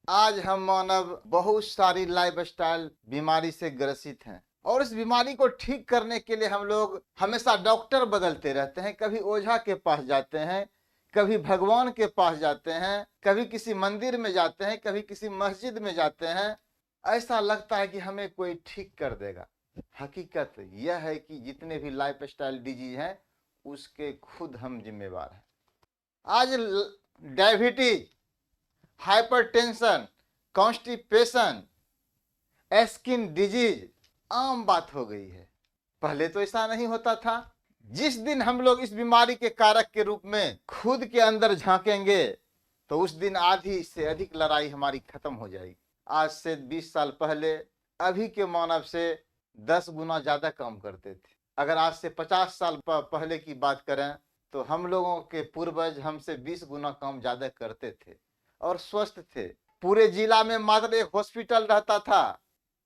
आज हम मानव बहुत सारी लाइफस्टाइल बीमारी से ग्रसित हैं और इस बीमारी को ठीक करने के लिए हम लोग हमेशा डॉक्टर बदलते रहते हैं। कभी ओझा के पास जाते हैं, कभी भगवान के पास जाते हैं, कभी किसी मंदिर में जाते हैं, कभी किसी मस्जिद में जाते हैं। ऐसा लगता है कि हमें कोई ठीक कर देगा। हकीकत यह है कि जितने भी लाइफस्टाइल डिजीज हैं उसके खुद हम जिम्मेवार हैं। आज diabetes, hypertension, constipation, skin disease आम बात हो गई है। पहले तो ऐसा नहीं होता था। जिस दिन हम लोग इस बीमारी के कारक के रूप में खुद के अंदर झांकेंगे तो उस दिन आधी से अधिक लड़ाई हमारी खत्म हो जाएगी। आज से 20 साल पहले अभी के मानव से 10 गुना ज्यादा काम करते थे। अगर आज से 50 साल पहले की बात करें तो हम लोगों के पूर्वज हमसे 20 गुना काम ज्यादा करते थे और स्वस्थ थे। पूरे जिला में मात्र एक हॉस्पिटल रहता था,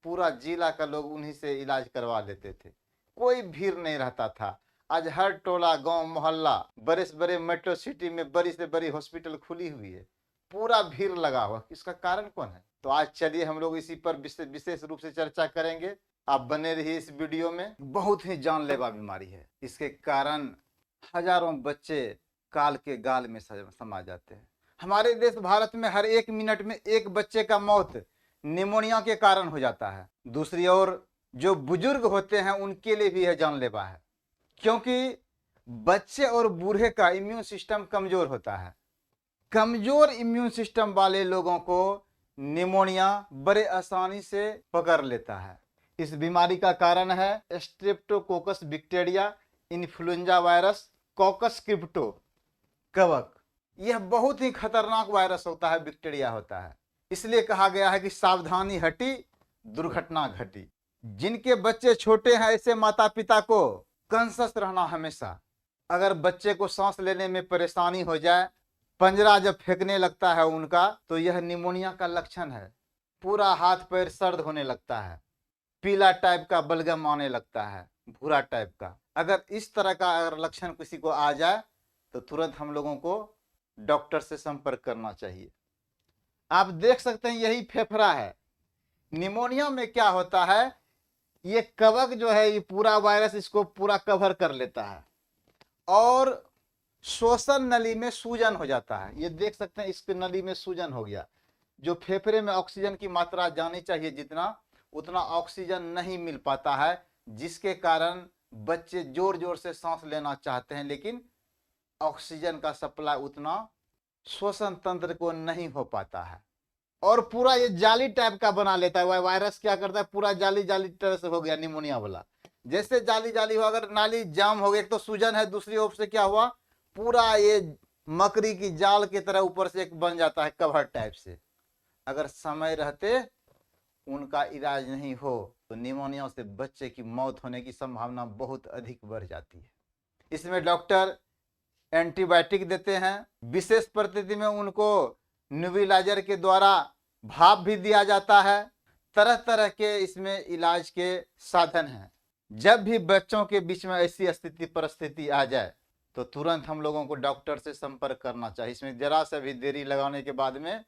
पूरा जिला का लोग उन्हीं से इलाज करवा लेते थे। कोई भीड़ नहीं रहता था। आज हर टोला, गांव, मोहल्ला, बड़े से बड़े मेट्रो सिटी में बड़ी से बड़ी हॉस्पिटल खुली हुई है, पूरा भीड़ लगा हुआ। इसका कारण कौन है? तो आज चलिए हम लोग इसी पर विशेष रूप से चर्चा करेंगे। आप बने रहिए इस वीडियो में। बहुत ही जानलेवा बीमारी है। इसके कारण हजारों बच्चे काल के गाल में समा जाते हैं। हमारे देश भारत में हर 1 मिनट में एक बच्चे का मौत निमोनिया के कारण हो जाता है। दूसरी ओर जो बुजुर्ग होते हैं उनके लिए भी यह जानलेवा है, क्योंकि बच्चे और बूढ़े का इम्यून सिस्टम कमजोर होता है। कमजोर इम्यून सिस्टम वाले लोगों को निमोनिया बड़े आसानी से पकड़ लेता है। इस बीमारी का कारण है Streptococcus bacteria, influenza virus, caucus crypto, कवक। यह बहुत ही खतरनाक वायरस होता है, बैक्टीरिया होता है। इसलिए कहा गया है कि सावधानी हटी दुर्घटना घटी। जिनके बच्चे छोटे हैं ऐसे माता पिता को कॉन्शियस रहना हमेशा। अगर बच्चे को सांस लेने में परेशानी हो जाए, पंजरा जब फेंकने लगता है उनका, तो यह निमोनिया का लक्षण है। पूरा हाथ पैर सर्द होने लगता है, पीला टाइप का बलगम आने लगता है, भूरा टाइप का। अगर इस तरह का अगर लक्षण किसी को आ जाए तो तुरंत हम लोगों को डॉक्टर से संपर्क करना चाहिए। आप देख सकते हैं यही फेफड़ा है। निमोनिया में क्या होता है, ये कवक जो है, ये पूरा वायरस इसको पूरा कवर कर लेता है और श्वसन नली में सूजन हो जाता है। ये देख सकते हैं इसके नली में सूजन हो गया। जो फेफड़े में ऑक्सीजन की मात्रा जानी चाहिए जितना, उतना ऑक्सीजन नहीं मिल पाता है, जिसके कारण बच्चे जोर जोर से सांस लेना चाहते हैं लेकिन ऑक्सीजन का सप्लाई उतना श्वसन तंत्र को नहीं हो पाता है और पूरा ये जाली टाइप का बना लेता है। वायरस क्या करता है, पूरा जाली जाली तरह से हो गया निमोनिया वाला। जैसे जाली जाली हुआ, अगर नाली जाम हो गई, एक तो सूजन है, दूसरी ओर से क्या हुआ, पूरा ये मकड़ी की जाल की तरह ऊपर से एक बन जाता है कवर टाइप से। अगर समय रहते उनका इलाज नहीं हो तो निमोनिया से बच्चे की मौत होने की संभावना बहुत अधिक बढ़ जाती है। इसमें डॉक्टर एंटीबायोटिक देते हैं। विशेष परिस्थिति में उनको न्यूबिलाइजर के द्वारा भाप भी दिया जाता है। तरह तरह के इसमें इलाज के साधन हैं। जब भी बच्चों के बीच में ऐसी स्थिति परिस्थिति आ जाए तो तुरंत हम लोगों को डॉक्टर से संपर्क करना चाहिए। इसमें जरा से भी देरी लगाने के बाद में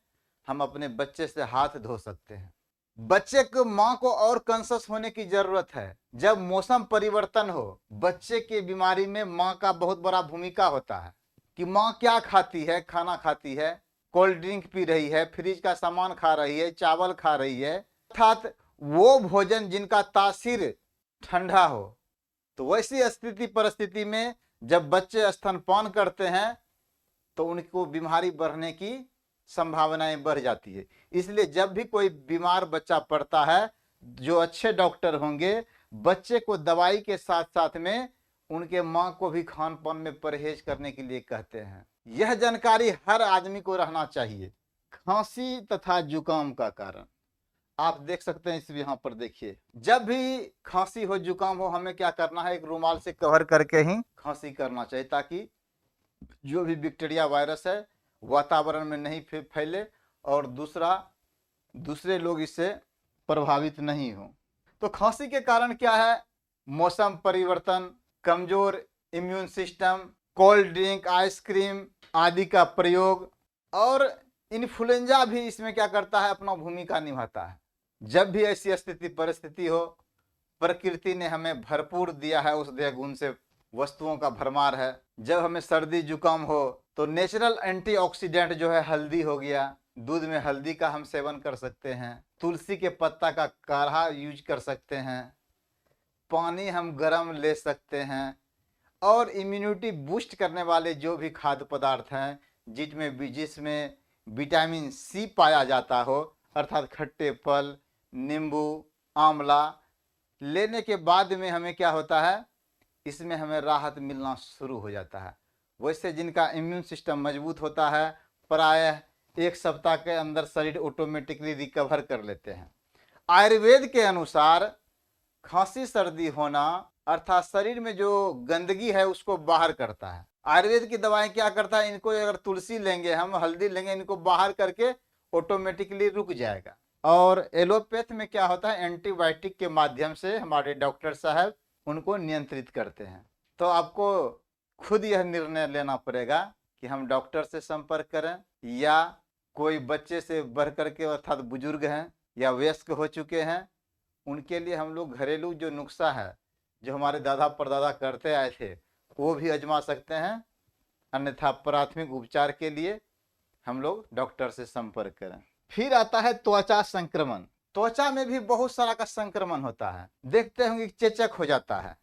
हम अपने बच्चे से हाथ धो सकते हैं। बच्चे को माँ को और कॉन्शियस होने की जरूरत है। जब मौसम परिवर्तन हो, बच्चे की बीमारी में माँ का बहुत बड़ा भूमिका होता है कि माँ क्या खाती है, खाना खाती है, कोल्ड ड्रिंक पी रही है, फ्रिज का सामान खा रही है, चावल खा रही है, अर्थात वो भोजन जिनका तासीर ठंडा हो। तो वैसी स्थिति परिस्थिति में जब बच्चे स्तनपान करते हैं तो उनको बीमारी बढ़ने की संभावनाएं बढ़ जाती है। इसलिए जब भी कोई बीमार बच्चा पड़ता है, जो अच्छे डॉक्टर होंगे बच्चे को दवाई के साथ साथ में उनके माँ को भी खान पान में परहेज करने के लिए कहते हैं। यह जानकारी हर आदमी को रहना चाहिए। खांसी तथा जुकाम का कारण आप देख सकते हैं। इस यहाँ पर देखिए, जब भी खांसी हो, जुकाम हो, हमें क्या करना है, एक रुमाल से कवर करके ही खांसी करना चाहिए ताकि जो भी बैक्टीरिया वायरस है वातावरण में नहीं फैले और दूसरे लोग इससे प्रभावित नहीं हो। तो खांसी के कारण क्या है, मौसम परिवर्तन, कमजोर immune system, cold drink, ice cream आदि का प्रयोग और इन्फ्लुएंजा भी इसमें क्या करता है, अपना भूमिका निभाता है। जब भी ऐसी स्थिति परिस्थिति हो, प्रकृति ने हमें भरपूर दिया है, उस देह गुण से वस्तुओं का भरमार है। जब हमें सर्दी जुकाम हो तो नेचुरल एंटीऑक्सीडेंट जो है हल्दी हो गया, दूध में हल्दी का हम सेवन कर सकते हैं, तुलसी के पत्ता का काढ़ा यूज कर सकते हैं, पानी हम गर्म ले सकते हैं, और इम्यूनिटी बूस्ट करने वाले जो भी खाद्य पदार्थ हैं जिसमें विटामिन सी पाया जाता हो, अर्थात खट्टे फल, नींबू, आंवला लेने के बाद में हमें क्या होता है, इसमें हमें राहत मिलना शुरू हो जाता है। वैसे जिनका इम्यून सिस्टम मजबूत होता है, प्रायः 1 सप्ताह के अंदर शरीर ऑटोमेटिकली रिकवर कर लेते हैं। आयुर्वेद के अनुसार खांसी सर्दी होना अर्थात शरीर में जो गंदगी है उसको बाहर करता है। आयुर्वेद की दवाएं क्या करता है, इनको अगर तुलसी लेंगे, हम हल्दी लेंगे, इनको बाहर करके ऑटोमेटिकली रुक जाएगा। और एलोपैथ में क्या होता है, एंटीबायोटिक के माध्यम से हमारे डॉक्टर साहब उनको नियंत्रित करते हैं। तो आपको खुद यह निर्णय लेना पड़ेगा कि हम डॉक्टर से संपर्क करें या कोई बच्चे से बढ़ करके अर्थात बुजुर्ग हैं या वयस्क हो चुके हैं, उनके लिए हम लोग घरेलू जो नुस्खा है जो हमारे दादा परदादा करते आए थे वो भी आजमा सकते हैं। अन्यथा प्राथमिक उपचार के लिए हम लोग डॉक्टर से संपर्क करें। फिर आता है त्वचा संक्रमण। त्वचा में भी बहुत सारा का संक्रमण होता है। देखते होंगे चेचक हो जाता है,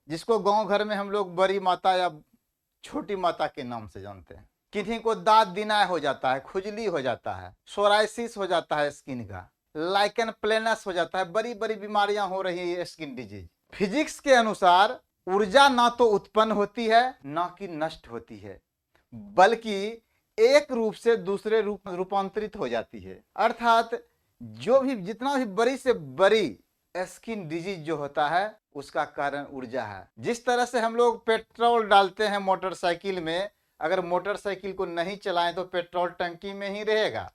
जिसको गांव घर में हम लोग बड़ी माता या छोटी माता के नाम से जानते हैं। किन्हीं को दांत दिनाय हो जाता है, खुजली हो जाता है, सोराइसिस हो जाता है स्किन का, लाइकन प्लेनस हो जाता है, बड़ी बड़ी बीमारियां हो रही है स्किन डिजीज। फिजिक्स के अनुसार ऊर्जा ना तो उत्पन्न होती है ना कि नष्ट होती है, बल्कि एक रूप से दूसरे रूप में रूपांतरित हो जाती है। अर्थात जो भी जितना भी बड़ी से बड़ी स्किन डिजीज जो होता है उसका कारण ऊर्जा है। जिस तरह से हम लोग पेट्रोल डालते हैं मोटरसाइकिल में, अगर मोटरसाइकिल को नहीं चलाएं तो पेट्रोल टंकी में ही रहेगा।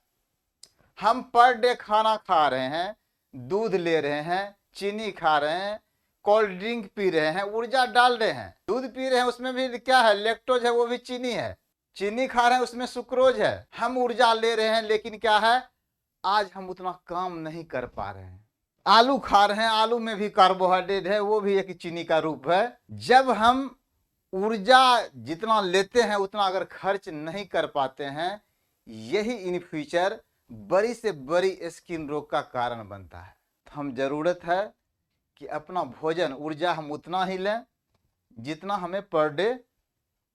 हम पर डे खाना खा रहे हैं, दूध ले रहे हैं, चीनी खा रहे हैं, कोल्ड ड्रिंक पी रहे हैं, ऊर्जा डाल रहे हैं। दूध पी रहे हैं उसमें भी क्या है, लैक्टोज है, वो भी चीनी है। चीनी खा रहे हैं उसमें सुक्रोज है। हम ऊर्जा ले रहे हैं लेकिन क्या है, आज हम उतना काम नहीं कर पा रहे हैं। आलू खा रहे हैं, आलू में भी कार्बोहाइड्रेट है, वो भी एक चीनी का रूप है। जब हम ऊर्जा जितना लेते हैं उतना अगर खर्च नहीं कर पाते हैं, यही इन फ्यूचर बड़ी से बड़ी स्किन रोग का कारण बनता है। तो हम जरूरत है कि अपना भोजन ऊर्जा हम उतना ही लें जितना हमें पर डे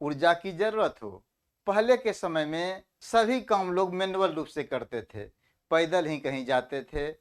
ऊर्जा की जरूरत हो। पहले के समय में सभी काम लोग मैनुअल रूप से करते थे, पैदल ही कहीं जाते थे,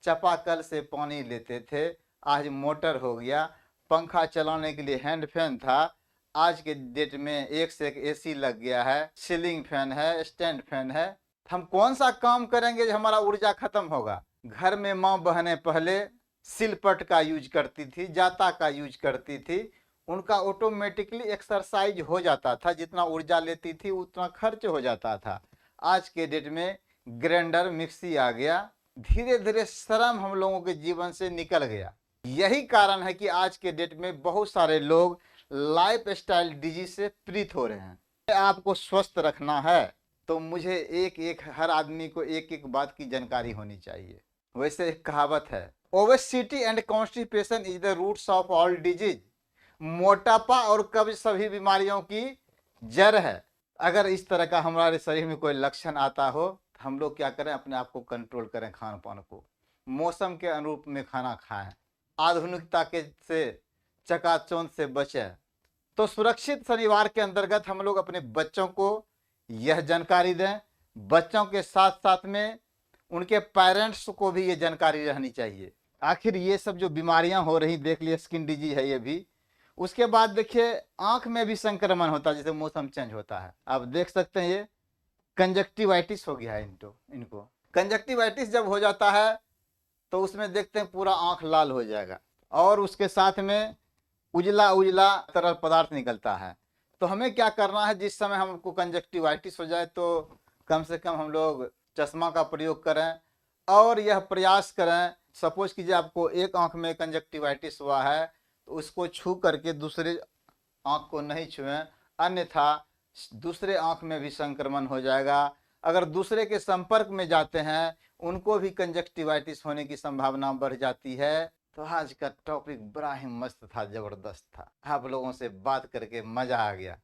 चापाकल से पानी लेते थे। आज मोटर हो गया, पंखा चलाने के लिए हैंड फैन था, आज के डेट में एक से एक एसी लग गया है, सीलिंग फैन है, स्टैंड फैन है। हम कौन सा काम करेंगे जो हमारा ऊर्जा खत्म होगा। घर में माँ बहनें पहले सिलपट का यूज करती थी, जाता का यूज करती थी, उनका ऑटोमेटिकली एक्सरसाइज हो जाता था, जितना ऊर्जा लेती थी उतना खर्च हो जाता था। आज के डेट में ग्राइंडर मिक्सी आ गया, धीरे धीरे श्रम हम लोगों के जीवन से निकल गया। यही कारण है कि आज के डेट में बहुत सारे लोग लाइफ स्टाइल डिजीज से पीड़ित हो रहे हैं। आपको स्वस्थ रखना है तो मुझे एक हर आदमी को एक एक बात की जानकारी होनी चाहिए। वैसे एक कहावत है, obesity and constipation is the roots of all disease. मोटापा और कब्ज सभी बीमारियों की जड़ है। अगर इस तरह का हमारे शरीर में कोई लक्षण आता हो तो हम लोग क्या करें, अपने आप को कंट्रोल करें, खान पान को मौसम के अनुरूप में खाना खाएं, आधुनिकता के से चकाचौंध से बचें। तो सुरक्षित शनिवार के अंतर्गत हम लोग अपने बच्चों को यह जानकारी दें। बच्चों के साथ साथ में उनके पेरेंट्स को भी ये जानकारी रहनी चाहिए। आखिर ये सब जो बीमारियां हो रही, देख लिए स्किन डिजीज है ये भी। उसके बाद देखिए आंख में भी संक्रमण होता है, जैसे मौसम चेंज होता है। आप देख सकते हैं ये कंजक्टिवाइटिस हो गया है इनको। कंजक्टिवाइटिस जब हो जाता है तो उसमें देखते हैं पूरा आंख लाल हो जाएगा और उसके साथ में उजला उजला तरल पदार्थ निकलता है। तो हमें क्या करना है, जिस समय हमको कंजक्टिवाइटिस हो जाए तो कम से कम हम लोग चश्मा का प्रयोग करें और यह प्रयास करें, सपोज कीजिए आपको एक आंख में कंजक्टिवाइटिस हुआ है तो उसको छू करके दूसरे आंख को नहीं छुएं, अन्यथा दूसरे आंख में भी संक्रमण हो जाएगा। अगर दूसरे के संपर्क में जाते हैं उनको भी कंजक्टिवाइटिस होने की संभावना बढ़ जाती है। तो आज का टॉपिक बड़ा ही मस्त था, जबरदस्त था। आप लोगों से बात करके मजा आ गया।